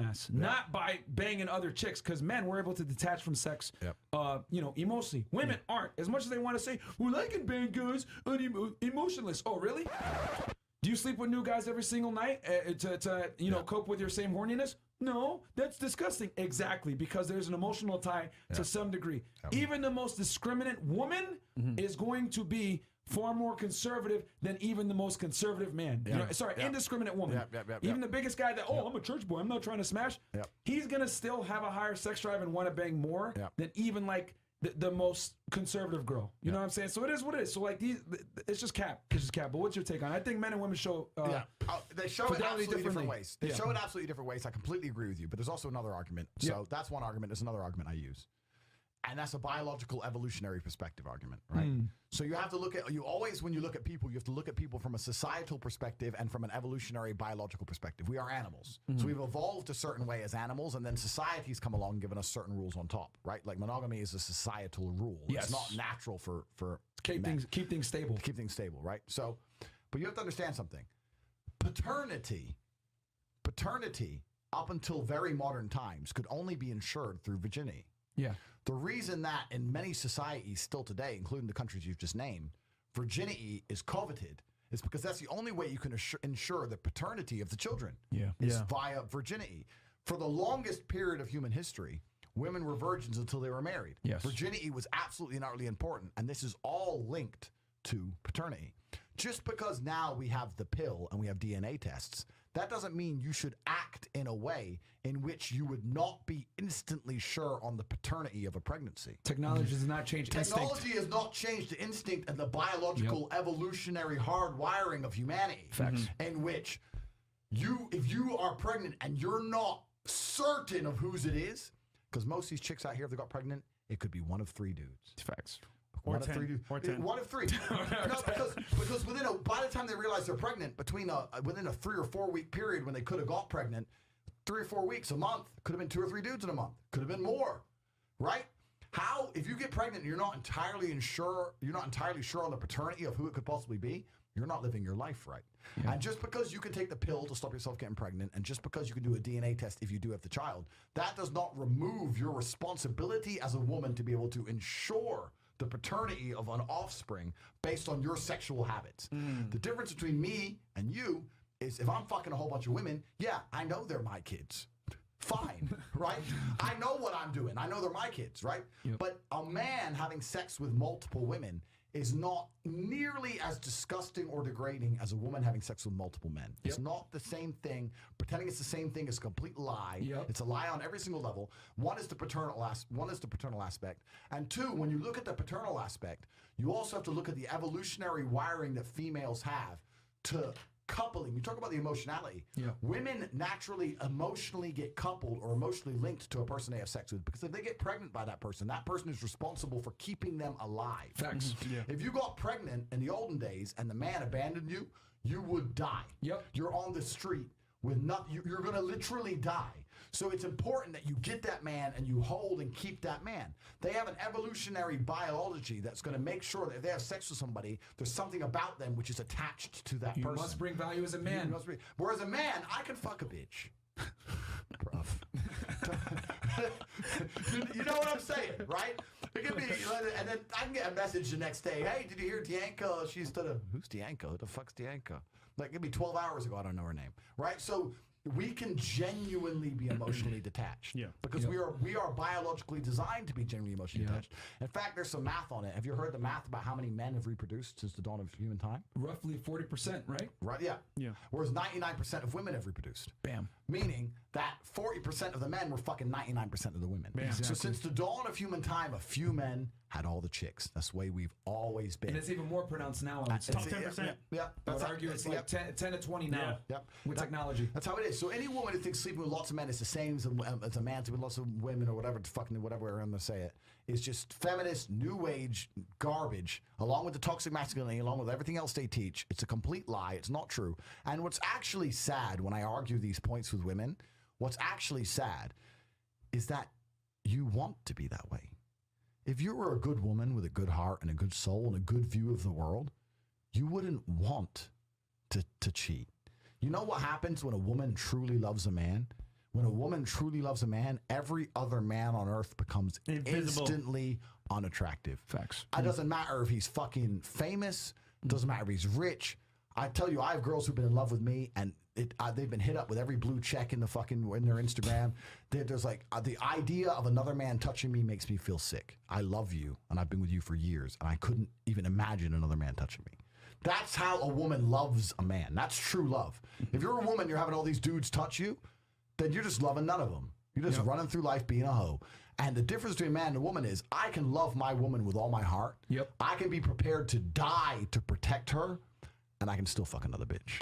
ass, not by banging other chicks. Because men, we're able to detach from sex, emotionally. Women aren't. As much as they want to say, well, I can bang guys emotionless. Oh, really? Do you sleep with new guys every single night to cope with your same horniness? No, that's disgusting. Exactly, because there's an emotional tie to some degree. Even the most discriminant woman is going to be far more conservative than even the most conservative man. Indiscriminate woman. Even the biggest guy that, I'm a church boy, I'm not trying to smash. He's going to still have a higher sex drive and want to bang more than even like the most conservative girl. You know what I'm saying? So it is what it is. So like it's just cap. It's just cap. But what's your take on it? I think men and women show they show it absolutely different ways. They show it absolutely different ways. I completely agree with you. But there's also another argument. So that's one argument. There's another argument I use. And that's a biological evolutionary perspective argument, right? So you have to look at, when you look at people, you have to look at people from a societal perspective and from an evolutionary biological perspective. We are animals. So we've evolved a certain way as animals, and then society's come along and given us certain rules on top, right? Like monogamy is a societal rule. It's not natural for keep things stable. Keep things stable, right? So, but you have to understand something. Paternity, up until very modern times, could only be ensured through virginity. The reason that in many societies still today, including the countries you've just named, virginity is coveted is because that's the only way you can ensure the paternity of the children is via virginity. For the longest period of human history, women were virgins until they were married. Virginity was absolutely and utterly important, and this is all linked to paternity. Just because now we have the pill and we have DNA tests, that doesn't mean you should act in a way in which you would not be instantly sure on the paternity of a pregnancy. Technology does not change instinct. Technology has not changed the instinct and the biological evolutionary hardwiring of humanity. In which if you are pregnant and you're not certain of whose it is, because most of these chicks out here, if they got pregnant, it could be one of three dudes. Facts. One of three dudes. One of three. No, because by the time they realize they're pregnant, within a 3 or 4 week period when they could have got pregnant, 3 or 4 weeks, a month, could have been 2 or 3 dudes in a month, could have been more, right? How, if you get pregnant and you're not entirely sure on the paternity of who it could possibly be, you're not living your life right. And just because you can take the pill to stop yourself getting pregnant, and just because you can do a DNA test if you do have the child, that does not remove your responsibility as a woman to be able to ensure the paternity of an offspring based on your sexual habits. The difference between me and you is if I'm fucking a whole bunch of women, I know they're my kids. Fine, right? I know what I'm doing. I know they're my kids, right? But a man having sex with multiple women is not nearly as disgusting or degrading as a woman having sex with multiple men. It's not the same thing. Pretending it's the same thing is a complete lie. It's a lie on every single level. One is the paternal aspect. And two, when you look at the paternal aspect, you also have to look at the evolutionary wiring that females have to coupling. You talk about the emotionality. Women naturally emotionally get coupled or emotionally linked to a person they have sex with, because if they get pregnant by that person is responsible for keeping them alive. Facts. If you got pregnant in the olden days and the man abandoned you, you would die. You're on the street with nothing. You're going to literally die. So it's important that you get that man and you hold and keep that man. They have an evolutionary biology that's going to make sure that if they have sex with somebody, there's something about them which is attached to that person. You must bring value as a man. Whereas a man, I can fuck a bitch. you know what I'm saying, right? It could be, and then I can get a message the next day. Hey, did you hear Dianca? She's who's Dianca? Who the fuck's Dianca? Like, it could be 12 hours ago. I don't know her name, right? So we can genuinely be emotionally detached. Because we are biologically designed to be genuinely emotionally detached. In fact, there's some math on it. Have you heard the math about how many men have reproduced since the dawn of human time? Roughly 40%, right? Right, yeah. Whereas 99% of women have reproduced. Bam. Meaning that 40% of the men were fucking 99% of the women. Exactly. So since the dawn of human time, a few men had all the chicks. That's the way we've always been. And it's even more pronounced now, I would say. Top 10%. I would argue it's like 10 to 20 now with technology. That's how it is. So any woman who thinks sleeping with lots of men is the same as a man sleeping with lots of women or whatever, whatever I'm going to say it, is just feminist, new age garbage, along with the toxic masculinity, along with everything else they teach. It's a complete lie. It's not true. And what's actually sad when I argue these points with women, what's actually sad is that you want to be that way. If you were a good woman with a good heart and a good soul and a good view of the world, you wouldn't want to cheat. You know what happens when a woman truly loves a man? When a woman truly loves a man, every other man on earth becomes instantly unattractive. Facts. It doesn't matter if he's fucking famous. Doesn't matter if he's rich. I tell you, I have girls who've been in love with me, and they've been hit up with every blue check in their Instagram. There's like the idea of another man touching me makes me feel sick. I love you, and I've been with you for years, and I couldn't even imagine another man touching me. That's how a woman loves a man. That's true love. If you're a woman, you're having all these dudes touch you, then you're just loving none of them. You're just running through life being a hoe. And the difference between a man and a woman is I can love my woman with all my heart. Yep. I can be prepared to die to protect her, and I can still fuck another bitch.